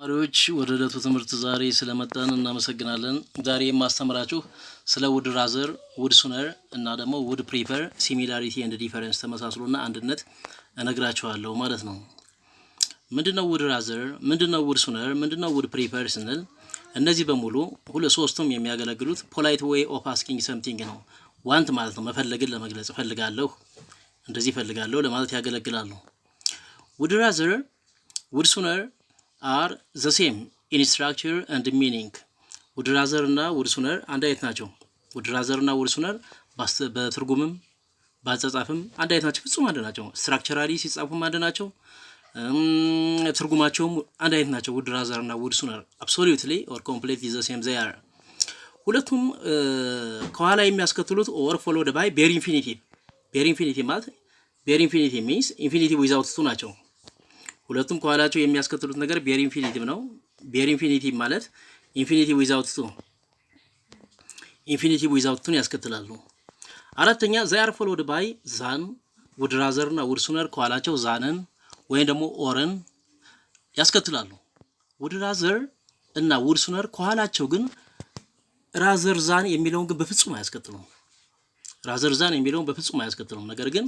ተማሪዎች ወደ ዕለቱ ትምህርት ዛሬ ስለመጣን እናመሰግናለን። ዛሬ የማስተምራችሁ ስለ ውድ ራዘር፣ ውድ ሱነር እና ደግሞ ውድ ፕሪፈር ሲሚላሪቲ ኤንድ ዲፈረንስ ተመሳስሎና አንድነት እነግራችኋለሁ ማለት ነው። ምንድነው ውድ ራዘር? ምንድነው ውድ ሱነር? ምንድነው ውድ ፕሪፈር ስንል እነዚህ በሙሉ ሶስቱም የሚያገለግሉት ፖላይት ዌይ ኦፍ አስኪንግ ሰምቲንግ ነው። ዋንት ማለት ነው መፈለግን ለመግለጽ እፈልጋለሁ፣ እንደዚህ እፈልጋለሁ ለማለት ያገለግላሉ። ውድ ራዘር፣ ውድ ሱነር are the same in structure and meaning. ውድ ራዘር እና ውድ ሱነር አንድ አይነት ናቸው። ውድ ራዘር እና ውድ ሱነር በትርጉምም በአጻጻፍም አንድ አይነት ናቸው፣ ፍጹም አንድ ናቸው። ስትራክቸራሊ ሲጻፉም አንድ ናቸው፣ ትርጉማቸውም አንድ አይነት ናቸው። ውድ ራዘር እና ውድ ሱነር absolutely or completely the same they are። ሁለቱም ከኋላ የሚያስከትሉት or followed by bare infinitive። bare infinitive ማለት bare infinitive means infinitive without two ናቸው። ሁለቱም ከኋላቸው የሚያስከትሉት ነገር ቤር ኢንፊኒቲቭ ነው። ቤር ኢንፊኒቲቭ ማለት ኢንፊኒቲቭ ዊዛውት ቱ፣ ኢንፊኒቲቭ ዊዛውት ቱን ያስከትላሉ። አራተኛ they are followed by than። ውድ ራዘር እና ውድ ሱነር ከኋላቸው ዛንን ወይም ደግሞ ኦርን ያስከትላሉ። ውድ ራዘር እና ውድ ሱነር ከኋላቸው ግን ራዘር ዛን የሚለውን ግን በፍጹም አያስከትሉም። ራዘር ዛን የሚለውን በፍጹም አያስከትሉም። ነገር ግን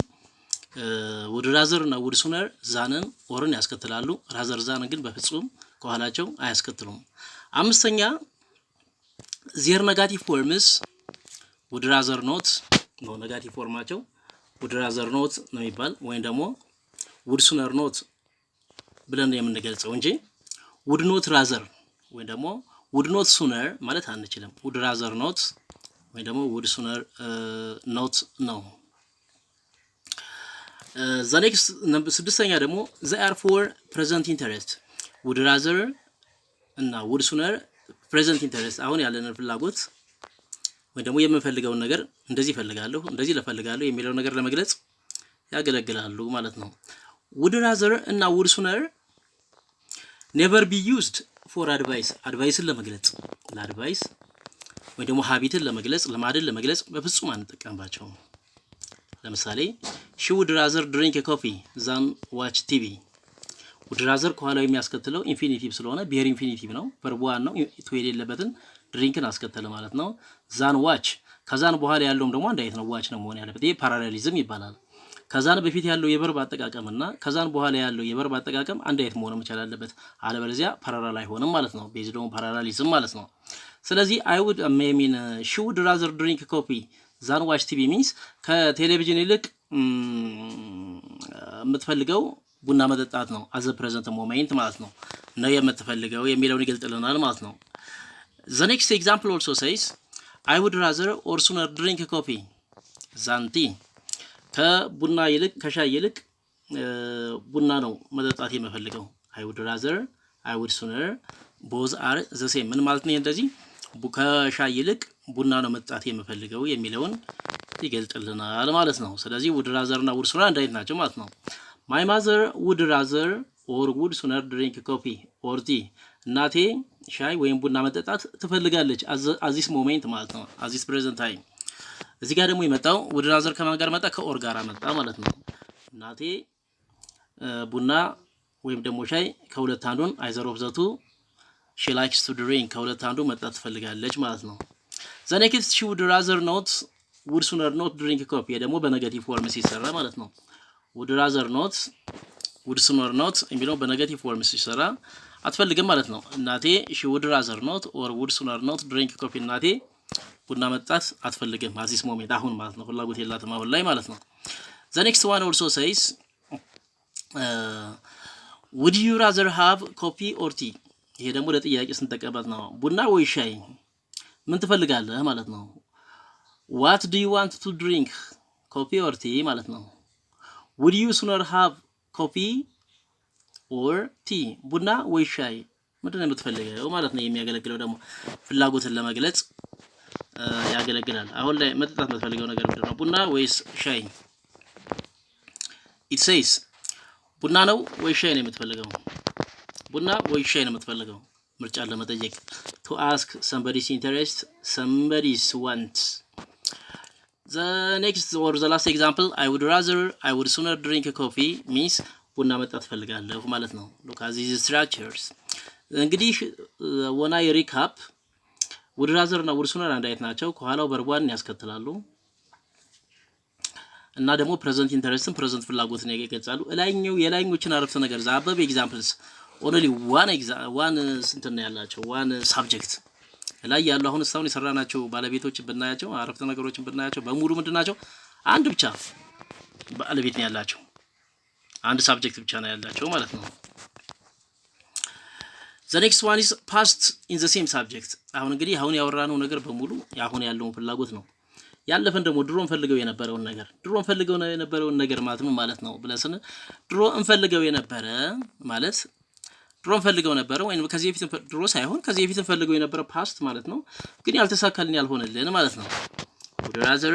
ውድ ራዘር እና ውድ ሱነር ዛንን ኦርን ያስከትላሉ። ራዘር ዛንን ግን በፍጹም ከኋላቸው አያስከትሉም። አምስተኛ ዜር ኔጋቲቭ ፎርምስ ውድ ራዘር ኖት ነው ኔጋቲቭ ፎርማቸው ውድ ራዘር ኖት ነው የሚባል ወይም ደግሞ ውድ ሱነር ኖት ብለን የምንገልጸው እንጂ ውድ ኖት ራዘር ወይም ደግሞ ውድ ኖት ሱነር ማለት አንችልም። ውድ ራዘር ኖት ወይም ደግሞ ውድ ሱነር ኖት ነው። the next ስድስተኛ ደግሞ they are for present interest። ውድ ራዘር እና ውድ ሱነር present interest አሁን ያለንን ፍላጎት ወይ ደግሞ የምንፈልገውን ነገር እንደዚህ ፈልጋለሁ፣ እንደዚህ ለፈልጋለሁ የሚለው ነገር ለመግለጽ ያገለግላሉ ማለት ነው። ውድ ራዘር እና ውድ ሱነር never be used for advice። አድቫይስን ለመግለጽ ለአድቫይስ ወይ ደግሞ ሀቢትን ለመግለጽ ልማድን ለመግለጽ በፍጹም አንጠቀምባቸውም። ለምሳሌ she would rather drink a coffee than watch TV። ውድ ራዘር ከኋላው የሚያስከትለው ኢንፊኒቲቭ ስለሆነ ቢሄር ኢንፊኒቲቭ ነው፣ ቨርብ ዋን ነው፣ ቱ የሌለበትን ድሪንክን አስከተለ ማለት ነው። ዛን ዋች ከዛን በኋላ ያለውም ደግሞ አንድ አይነት ነው፣ ዋች ነው መሆን ያለበት። ይሄ ፓራሌሊዝም ይባላል። ከዛን በፊት ያለው የቨርብ አጠቃቀም እና ከዛን በኋላ ያለው የቨርብ አጠቃቀም አንድ አይነት መሆን መቻል አለበት፣ አለበለዚያ ፓራላል አይሆንም ማለት ነው። ቤዝ ደግሞ ፓራላሊዝም ማለት ነው። ስለዚህ she would rather drink coffee than watch TV means ከቴሌቪዥን ይልቅ የምትፈልገው ቡና መጠጣት ነው። as a present moment ማለት ነው የምትፈልገው የሚለውን ይገልጽልናል ማለት ነው። the next example also says I would rather or sooner drink coffee than tea። ከቡና ይልቅ ከሻይ ይልቅ ቡና ነው መጠጣት የምፈልገው። I would rather I would sooner both are the same። ምን ማለት ነው? እንደዚህ ከሻይ ይልቅ ቡና ነው መጠጣት የምፈልገው የሚለውን ይገልጽልናል ማለት ነው። ስለዚህ ውድ ራዘር እና ውድ ሱነር አንድ አይነት ናቸው ማለት ነው። my mother would rather or would sooner drink coffee or tea። እናቴ ሻይ ወይም ቡና መጠጣት ትፈልጋለች at this moment ማለት ነው፣ at this present time። እዚህ ጋር ደግሞ የመጣው ውድ ራዘር ከማን ጋር መጣ? ከኦር ጋር መጣ ማለት ነው። እናቴ ቡና ወይም ደግሞ ሻይ ከሁለት አንዱን either of the two she likes to drink ከሁለት አንዱ መጠጣት ትፈልጋለች ማለት ነው። the next she would rather not would sooner not drink coffee ደግሞ በኔጌቲቭ ፎርም ሲሰራ ማለት ነው። would rather not would sooner not የሚለው በኔጌቲቭ ፎርም ሲሰራ አትፈልግም ማለት ነው። እናቴ she would rather not or would sooner not drink coffee እናቴ ቡና መጠጣት አትፈልግም at this moment አሁን ማለት ነው፣ ፍላጎት የላትም አሁን ላይ ማለት ነው። the next one also says would you rather have coffee or tea። ይሄ ደግሞ ለጥያቄ ስንጠቀምበት ነው። ቡና ወይ ሻይ ምን ትፈልጋለህ ማለት ነው። what do you want to drink coffee or tea ማለት ነው። would you sooner have coffee or tea ቡና ወይ ሻይ ምንድነው የምትፈልገው ማለት ነው። የሚያገለግለው ደግሞ ፍላጎትን ለመግለጽ ያገለግላል። አሁን ላይ መጠጣት የምትፈልገው ነገር ምንድነው? ቡና ወይስ ሻይ? it says ቡና ነው ወይ ሻይ ነው የምትፈልገው? ቡና ወይ ሻይ ነው የምትፈልገው? ምርጫ ለመጠየቅ to ask somebody's interest, somebody's want። the next or the last example I would sooner drink a coffee means ቡና መጠጣት ፈልጋለሁ ማለት ነው። look at these structures እንግዲህ ወናይ ሪካፕ would rather እና would sooner አንድ አይነት ናቸው። ከኋላው verb1 ያስከትላሉ እና ደግሞ present interestን present ፍላጎትን ይገልጻሉ። የላይኞችን አረፍተ ነገር the above examples only one ስንት ነው ያላቸው one subject ላይ ያለው አሁን እስካሁን የሰራናቸው ባለቤቶችን ብናያቸው አረፍተ ነገሮችን ብናያቸው በሙሉ ምንድናቸው አንድ ብቻ ባለቤት ነው ያላቸው አንድ subject ብቻ ነው ያላቸው ማለት ነው። The next one is past in the same subject አሁን እንግዲህ አሁን ያወራነው ነገር በሙሉ አሁን ያለውን ፍላጎት ነው። ያለፈን ደግሞ ድሮ እንፈልገው የነበረውን ነገር ማለት ነው ብለስን ድሮ እንፈልገው የነበረ ማለት ድሮ እንፈልገው ነበረ ወይንም ከዚህ በፊት ድሮ ሳይሆን ከዚህ በፊት እንፈልገው የነበረ past ማለት ነው። ግን ያልተሳካልን ያልሆነልን ማለት ነው። would rather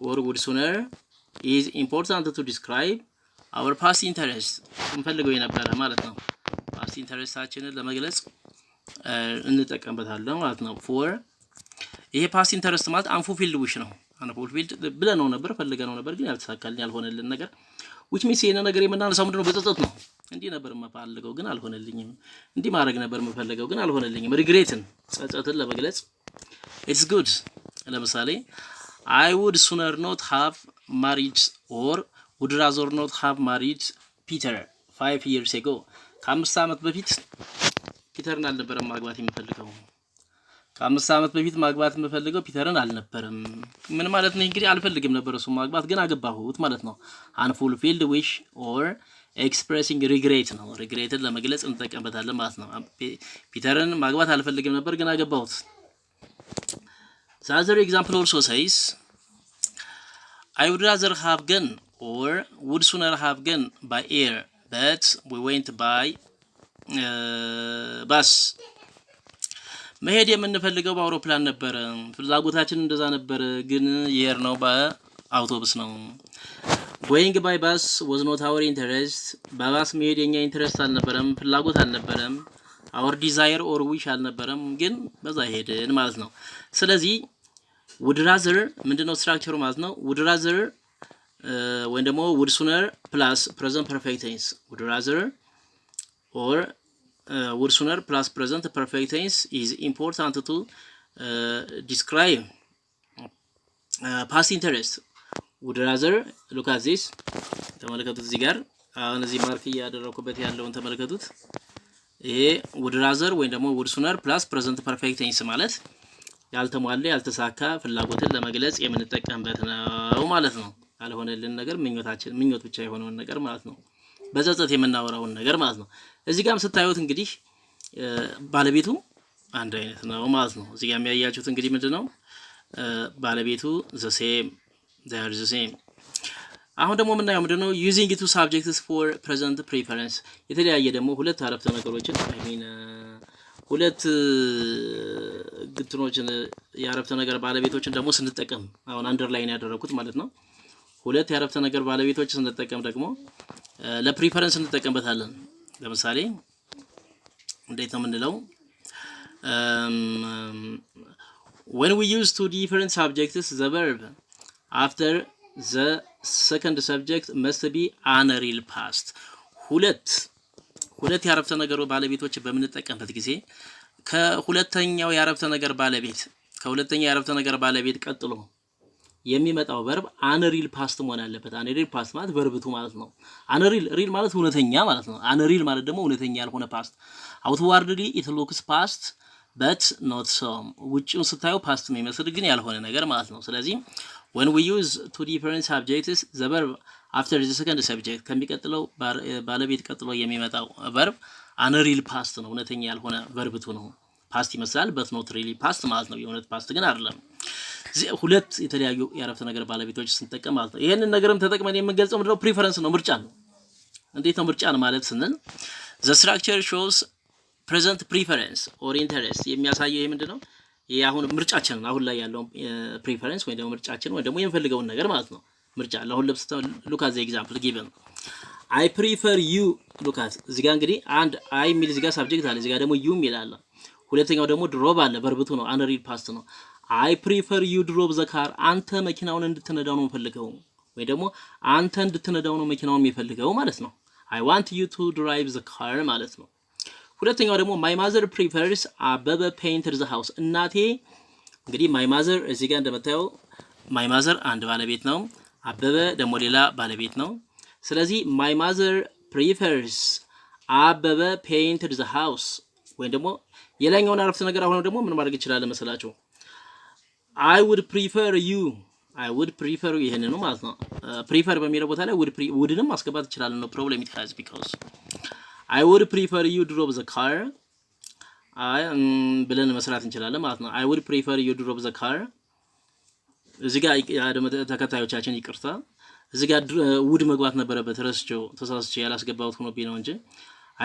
or would sooner is important to describe our past interest እንፈልገው የነበረ ማለት ነው። past interestአችንን ለመግለጽ እንጠቀምበታለን ማለት ነው። for ይሄ past interest ማለት unfulfilled wish ነው። unfulfilled ብለነው ነበር ፈልገነው ነበር ግን ያልተሳካልን ያልሆነልን ነገር which means የነ ነገር የምናነሳው ምንድነው በጸጸት ነው። እንዲህ ነበር የምፈልገው ግን አልሆነልኝም። እንዲህ ማድረግ ነበር የምፈልገው ግን አልሆነልኝም። ሪግሬትን ጸጸትን ለመግለጽ it's good ለምሳሌ I would sooner not have married or would rather not have married Peter 5 years ago ከ5 ዓመት በፊት ፒተርን አልነበረም ማግባት የምፈልገው ከ5 ዓመት በፊት ማግባት የምፈልገው ፒተርን አልነበረም። ምን ማለት ነው እንግዲህ አልፈልግም ነበር እሱ ማግባት ግን አገባሁት ማለት ነው። unfulfilled wish or expressing regret ነው። regretን ለመግለጽ እንጠቀምበታለን ማለት ነው። ፒተርን ማግባት አልፈልግም ነበር ግን አገባሁት። The other example also says I would rather have gone or would sooner have gone by air but we went by bus መሄድ የምንፈልገው በአውሮፕላን ነበር ፍላጎታችን እንደዛ ነበር ግን የር ነው በአውቶቡስ ነው። going by bus was not our interest በባስ መሄድ የኛ ኢንተረስት አልነበረም ፍላጎት አልነበረም our desire or wish አልነበረም ግን በዛ ሄድን ማለት ነው። ስለዚህ would rather ምንድነው ስትራክቸሩ ማለት ነው። would rather ወይ ደግሞ would sooner plus present perfect tense would rather or would sooner plus present perfect tense is important to describe past interest. would rather look at this ተመልከቱት እዚህ ጋር አሁን እዚህ ማርክ ያደረኩበት ያለውን ተመልከቱት። ይሄ would rather ወይ ደግሞ would sooner plus present perfect tense ማለት ያልተሟላ ያልተሳካ ፍላጎትን ለመግለጽ የምንጠቀምበት ነው ማለት ነው። ያልሆነልን ነገር ምኞት ብቻ የሆነውን ነገር ማለት ነው። በጸጸት የምናወራውን ነገር ማለት ነው። እዚህ ጋርም ስታዩት እንግዲህ ባለቤቱ አንድ አይነት ነው ማለት ነው። እዚህ ጋር የሚያያችሁት እንግዲህ ምንድነው ባለቤቱ the same they are the same። አሁን ደግሞ ምናየው ምንድነው using two subjects for present preference የተለያየ ደግሞ ሁለት አረፍተ ነገሮችን ሁለት ግትኖችን የአረፍተ ነገር ባለቤቶችን ደግሞ ስንጠቀም አሁን አንደርላይን ያደረኩት ማለት ነው። ሁለት የአረፍተ ነገር ባለቤቶችን ስንጠቀም ደግሞ ለፕሪፈረንስ እንጠቀምበታለን። ለምሳሌ እንዴት ነው የምንለው when we use two different subjects the verb after the second subject must be an real past ሁለት የአረፍተ ነገር ባለቤቶች በምንጠቀምበት ጊዜ ከሁለተኛው የአረፍተ ነገር ባለቤት ቀጥሎ የሚመጣው verb unreal past መሆን አለበት። unreal past ማለት verb2 ማለት ነው። unreal ማለት እውነተኛ ማለት ነው። unreal ማለት ደግሞ እውነተኛ ያልሆነ past outwardly it looks past but not so ውጪውን ስታዩ past የሚመስል ግን ያልሆነ ነገር ማለት ነው። ስለዚህ when we use two different subjects the verb after the second subject ከሚቀጥለው ባለቤት ቀጥሎ የሚመጣው verb unreal past ነው። እውነተኛ ያልሆነ verb2 ነው። past ይመስላል but not really past ማለት ነው። የእውነት past ግን አይደለም። ሁለት የተለያዩ የአረፍተ ነገር ባለቤቶች ስንጠቀም ማለት ነው። ይሄንን ነገርም ተጠቅመን የምንገልጸው ምንድነው ፕሪፈረንስ ነው ምርጫ ነው። እንዴት ነው ምርጫ ማለት ስንል the structure shows present preference or interest የሚያሳየው ይሄ ምንድነው ይሄ አሁን ምርጫችንን አሁን ላይ ያለው ፕሪፈረንስ ወይ ደግሞ ምርጫችን ወይ ደግሞ የምንፈልገውን ነገር ማለት ነው። ምርጫ ለሁን ልብስ look at the example given I prefer you look at እዚህ ጋር እንግዲህ አንድ I ሚል እዚህ ጋር ሳብጀክት አለ እዚህ ጋር ደግሞ you ሚል አለ። ሁለተኛው ደግሞ ድሮብ አለ verb2 ነው unreal past ነው። I prefer you drove the car አንተ መኪናውን እንድትነዳው ነው ፈልገው ወይ ደግሞ አንተ እንድትነዳው ነው መኪናውን የሚፈልገው ማለት ነው። I want you to drive the car ማለት ነው። ሁለተኛው ደግሞ my mother prefers አበበ painted the house እናቴ እንግዲህ my mother እዚህ ጋር እንደምታየው my mother አንድ ባለቤት ነው አበበ ደግሞ ሌላ ባለቤት ነው ስለዚህ my mother prefers አበበ painted the house ወይ ደግሞ የላኛውን አረፍተ ነገር አሁን ደግሞ ምን ማድረግ ይችላል መሰላችሁ I would prefer ይሄንን ነው ማለት ነው prefer በሚለው ቦታ ላይ wouldንም ማስገባት ይችላል no problem it has because I would prefer you drove the car ብለን መስራት እንችላለን ማለት ነው I would prefer you drove the car እዚህ ጋር ተከታዮቻችን ይቅርታ እዚህ ጋር would መግባት ነበረበት ረስቸው ተሳስቼ ያላስገባሁት ሆኖብኝ ነው እንጂ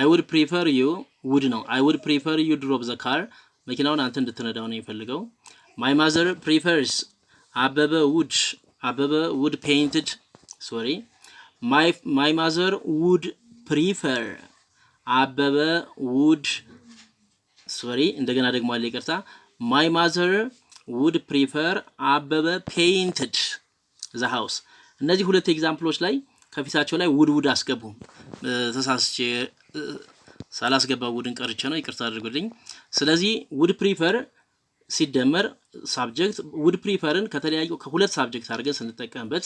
I would prefer you would ነው I would prefer you drove the car መኪናውን አንተ እንድትነዳው ነው የሚፈልገው My mother prefers አበበ would painted sorry my mother would prefer አበበ would sorry እንደገና ደግሞ አለ ይቅርታ my mother would prefer አበበ painted the house እነዚህ ሁለት ኤግዛምፕሎች ላይ ከፊታቸው ላይ would አስገቡ ተሳስቼ ሳላስገባው would ቀርቼ ነው ይቅርታ አድርጉልኝ ስለዚህ would prefer ሲደመር ሳብጀክት would preferን ከተለያዩ ከሁለት ሳብጀክት አድርገን ስንጠቀምበት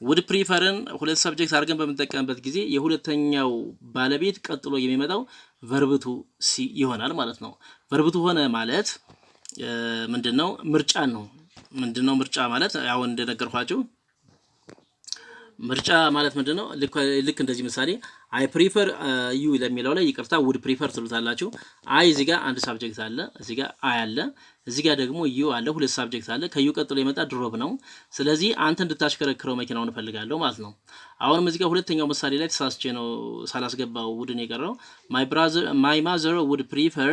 would preferን ሁለት ሳብጀክት አድርገን በመጠቀምበት ጊዜ የሁለተኛው ባለቤት ቀጥሎ የሚመጣው verb to ይሆናል ማለት ነው verb to ሆነ ማለት ምንድነው ምርጫን ነው ምንድነው ምርጫ ማለት ያው እንደነገርኳችሁ ምርጫ ማለት ምንድነው ልክ እንደዚህ ምሳሌ I prefer you ለሚለው ላይ ይቅርታ would prefer ትሉታላችሁ I እዚህ ጋር አንድ ሳብጀክት አለ እዚህ ጋር I አለ እዚህ ጋር ደግሞ you አለ ሁለት ሳብጀክት አለ ከዩ ቀጥሎ የመጣ ድሮብ ነው ስለዚህ አንተ እንድታሽከረክረው መኪናውን ፈልጋለሁ ማለት ነው አሁንም እዚህ ጋር ሁለተኛው ምሳሌ ላይ ተሳስቼ ነው ሳላስገባው wouldን የቀረው my mother would prefer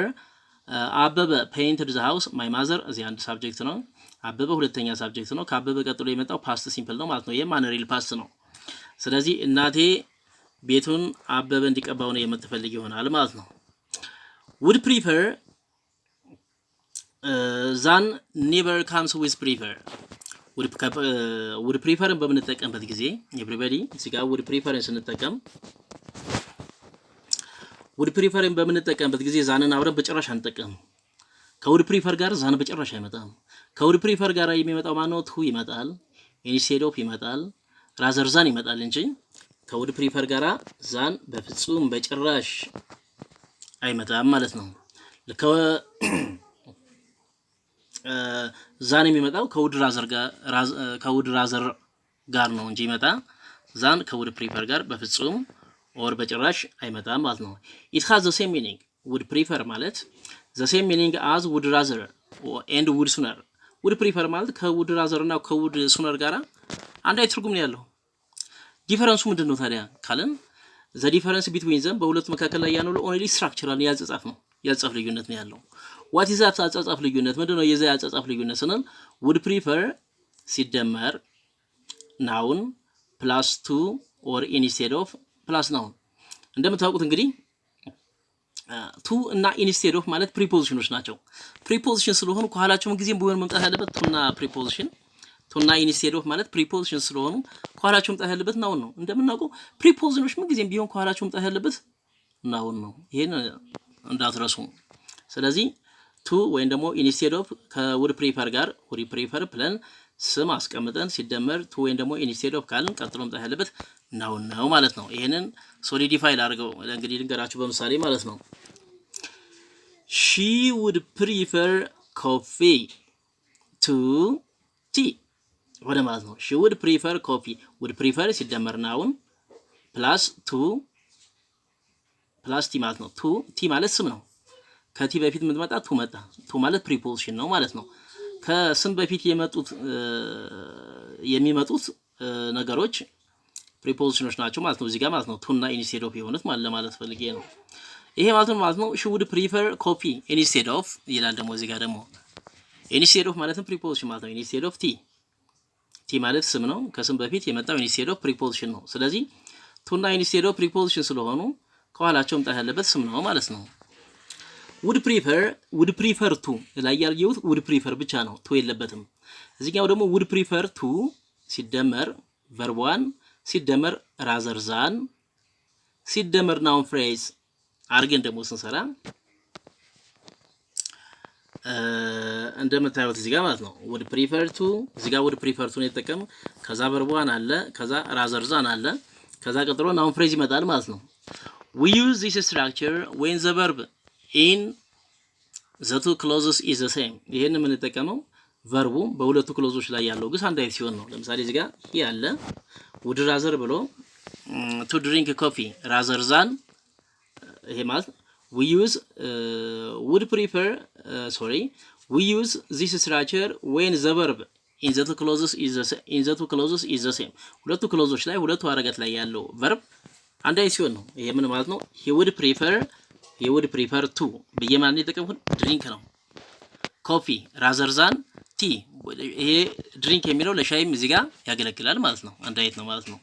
አበበ painted the house my mother እዚህ አንድ ሳብጀክት ነው አበበ ሁለተኛ ሳብጀክት ነው ከአበበ ቀጥሎ የመጣው ፓስት ሲምፕል ነው ማለት ነው ይሄ ማን ሪል ፓስት ነው ስለዚህ እናቴ ቤቱን አበበ እንዲቀባው ነው የምትፈልግ ይሆናል ማለት ነው would prefer than never comes with prefer would prefer በምንጠቀምበት ጊዜ everybody እዚህ ጋር would prefer ስንጠቀም would prefer በምንጠቀምበት ጊዜ ዛንን አብረን በጭራሽ አንጠቀም ከውድ ፕሪፈር ጋር ዛን በጭራሽ አይመጣም ከውድ ፕሪፈር ጋር የሚመጣው ማነው ቱ ይመጣል ኢንስቴድ ኦፍ ይመጣል ራዘር ዛን ይመጣል እንጂ ከውድ ፕሪፈር ጋር ዛን በፍጹም በጭራሽ አይመጣም ማለት ነው ዛን የሚመጣው ከውድ ራዘር ጋር ነው እንጂ ይመጣ ዛን ከውድ ፕሪፈር ጋር በፍጹም ኦር በጭራሽ አይመጣም ማለት ነው it has the same meaning would prefer ማለት the same meaning as would rather and would sooner would prefer ማለት ከwould rather እና ከwould sooner ጋራ አንድ አይነት ትርጉም ነው ያለው ዲፈረንሱ ምንድነው ታዲያ ካለን the difference between them በሁለቱ መካከል ላይ ያለው only structural ያጻጻፍ ነው ያጻጻፍ ልዩነት ነው ያለው what is that ያጻጻፍ ልዩነት ምንድነው የዛ ያጻጻፍ ልዩነት ስንል would prefer ሲደመር noun plus to or instead of plus noun እንደምታውቁት እንግዲህ to እና instead of ማለት prepositions ናቸው preposition ስለሆኑ ከኋላቸውም ጊዜም ቢሆን መምጣት ያለበት to እና preposition to እና instead of ማለት prepositions ስለሆኑ ከኋላቸው መምጣት ያለበት noun ነው እንደምናውቀው prepositions ምን ጊዜም ቢሆን ከኋላቸው መምጣት ያለበት noun ነው ይሄን እንዳትረሱ ስለዚህ to ወይም ደግሞ instead of ከwould prefer ጋር would prefer ብለን ስም አስቀምጠን ሲደመር to ወይም ደግሞ instead of ካልን ቀጥሎ መምጣት ያለበት noun ነው ማለት ነው ይሄንን ሶሊዲፋይ አድርገው እንግዲህ ልንገራችሁ በምሳሌ ማለት ነው she would prefer coffee to tea ወደ ማለት ነው she would prefer coffee would prefer ሲደመር noun plus to plus tea ማለት ነው to tea ማለት ስም ነው ከቲ በፊት ምን መጣ to መጣ to ማለት preposition ነው ማለት ነው ከስም በፊት የሚመጡት ነገሮች prepositions ናቸው ማለት ነው እዚህ ጋር ማለት ነው to እና instead of የሆኑት ማለት ፈልጌ ነው ይሄ ማለት ነው she would prefer coffee instead of ይላል ደግሞ እዚህ ጋር ደግሞ instead of ማለትም preposition ማለት ነው instead of tea tea ማለት ስም ነው ከስም በፊት የመጣው instead of preposition ነው ስለዚህ to እና instead of preposition ስለሆኑ ከኋላቸው መጣ ያለበት ስም ነው ማለት ነው would prefer to ላይ ያልየውት would prefer ብቻ ነው to የለበትም እዚህኛው ደግሞ would prefer to ሲደመር verb 1 ሲደመር rather than ሲደመር noun phrase አርገን ደግሞ ስንሰራ እንደምታዩት እዚህ ጋር ማለት ነው would prefer to እዚህ ጋር would prefer to ነው የተጠቀመው ከዛ verb1 አለ ከዛ rather than አለ ከዛ ቀጥሎ noun phrase ይመጣል ማለት ነው we use this structure when the verb in the two clauses is the same ይሄን ምን ተጠቀመው verb በሁለቱ ክሎዞች ላይ ያለው ግስ አንድ አይነት ሲሆን ነው ለምሳሌ እዚህ ጋር ያለ would rather ብሎ to drink coffee rather than ይሄ ማለት we use would prefer we use this structure when the verb in the two clauses is the same ሁለቱ ክሎዞች ላይ ሁለቱ አረጋት ላይ ያለው verb አንድ አይነት ሲሆን ነው ይሄ ምን ማለት ነው he would prefer to በየማን የተጠቀምኩት ድሪንክ ነው coffee rather than tea ይሄ ድሪንክ የሚለው ለሻይም እዚህ ጋር ያገለግላል ማለት ነው አንድ አይነት ነው ማለት ነው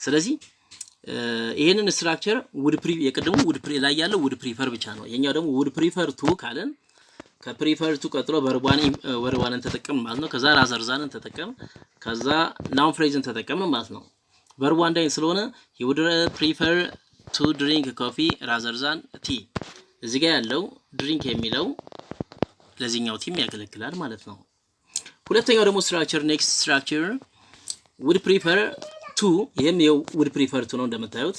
ስለዚህ ይሄንን ስትራክቸር የቀደሙ ላይ ያለው would prefer ብቻ ነው የኛው ደግሞ would prefer to ካለን ከprefer to ቀጥሎ verb1 ተጠቀም ማለት ነው ከዛ rather than ተጠቀም ከዛ noun phrase ተጠቀም ማለት ነው verb1 ላይ ስለሆነ he would prefer to drink coffee rather than tea እዚህ ጋር ያለው drink የሚለው ለዚህኛው ቲም ያገለግላል ማለት ነው ሁለተኛው ደግሞ ስትራክቸር next structure would prefer to ይሄም would prefer to ነው እንደምታዩት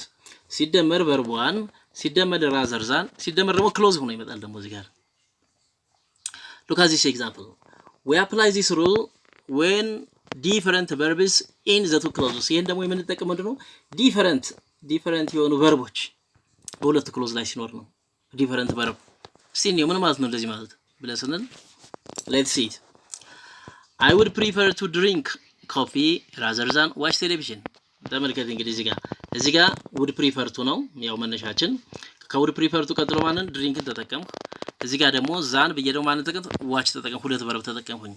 ሲደመር verb1 ሲደመር rather than ሲደመር ደግሞ close ሆኖ ይመጣል ደግሞ እዚህ ጋር look at this example we apply this rule when different verbs in the two clauses ይሄን ደግሞ የምንጠቀመው ምንድነው different የሆኑ verboች በሁለት ክሎዝ ላይ ሲኖር ነው different verb እስቲ ምን ማለት ነው እንደዚህ ማለት ብለስነን let's see it. I would prefer to drink coffee rather than watch television ተመልከቱ እንግዲህ እዚህ ጋር would prefer to ነው ያው መነሻችን ከwould prefer to ቀጥሎ ማንን drink ተጠቀምኩ እዚህ ጋር ደግሞ ዛን በየደው ማንን ተጠቀምኩ watch ተጠቀምኩ ሁለት verb ተጠቀምኩኝ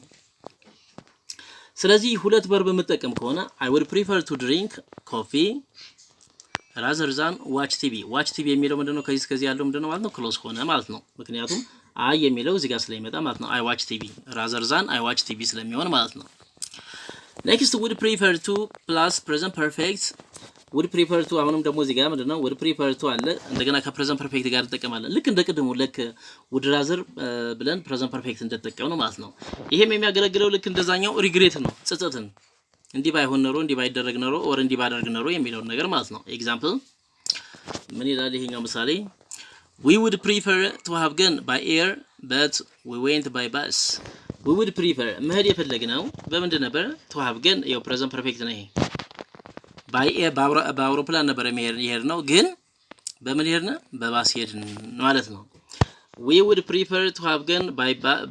ስለዚህ ሁለት verb መጠቀም ከሆነ I would prefer to drink coffee rather than watch TV የሚለው ምንድነው ከዚህ ያለው ምንድነው ማለት ነው close ሆነ ማለት ነው ምክንያቱም አይ የሚለው እዚህ ጋር ስለሚመጣ ማለት ነው I watch TV rather than I watch TV ስለሚሆን ማለት ነው next would prefer to plus present perfect would prefer to አሁንም ደግሞ እዚህ ጋር ምንድነው would prefer to አለ እንደገና ከpresent perfect ጋር ተጠቀማለን ልክ እንደቀደሙ would rather ብለን present perfect እንደተጠቀም ነው ማለት ነው ይሄም የሚያገለግለው ልክ እንደዛኛው regret ነው ጸጸትን እንዲህ ባይሆን ኖሮ እንዲህ ባይደረግ ኖሮ or እንዲህ ባደርግ ኖሮ የሚለው ነገር ማለት ነው example ምን ይላል ይሄኛው ምሳሌ we would prefer to have gone by air but we went by bus we would prefer መሄድ የፈለግነው በምንድን ነበር to have gone ያው present perfect ነው ይሄ by air በአውሮፕላን ነበር የሚሄድ ነው ግን በምን ሄድን በባስ ሄድን ማለት ነው we would prefer to have gone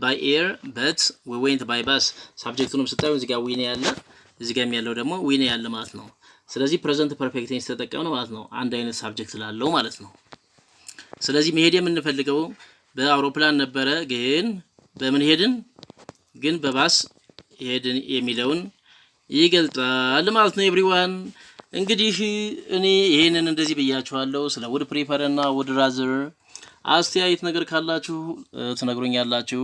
by air but we went by bus subjecቱንም ስታዩ እዚህ ጋር we ነው ያለ እዚህ ጋር ያለው ደግሞ we ነው ያለ ማለት ነው ስለዚህ present perfect ቴንስ ተጠቀምነው ማለት ነው አንድ አይነት subject ስላለው ማለት ነው ስለዚህ መሄድ የምንፈልገው በአውሮፕላን ነበረ ግን በምን ሄድን ግን በባስ ሄድን የሚለውን ይገልጻል ማለት ነው ኤቭሪዋን እንግዲህ እኔ ይሄንን እንደዚህ ብያችኋለሁ ስለ would prefer እና would rather አስተያየት ነገር ካላችሁ ትነግሩኛላችሁ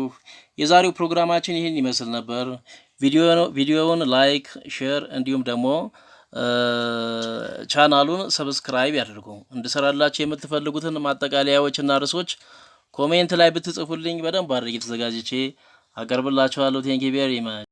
የዛሬው ፕሮግራማችን ይሄን ይመስል ነበር ቪዲዮውን ላይክ ሼር እንዲሁም ደግሞ ቻናሉን ሰብስክራይብ ያድርጉ እንድሰራላችሁ የምትፈልጉትን ማጠቃለያዎችና ርዕሶች ኮሜንት ላይ ብትጽፉልኝ በደንብ አድርጌ ተዘጋጅቼ አቀርብላችኋለሁ ቴንክ ዩ ቬሪ ማች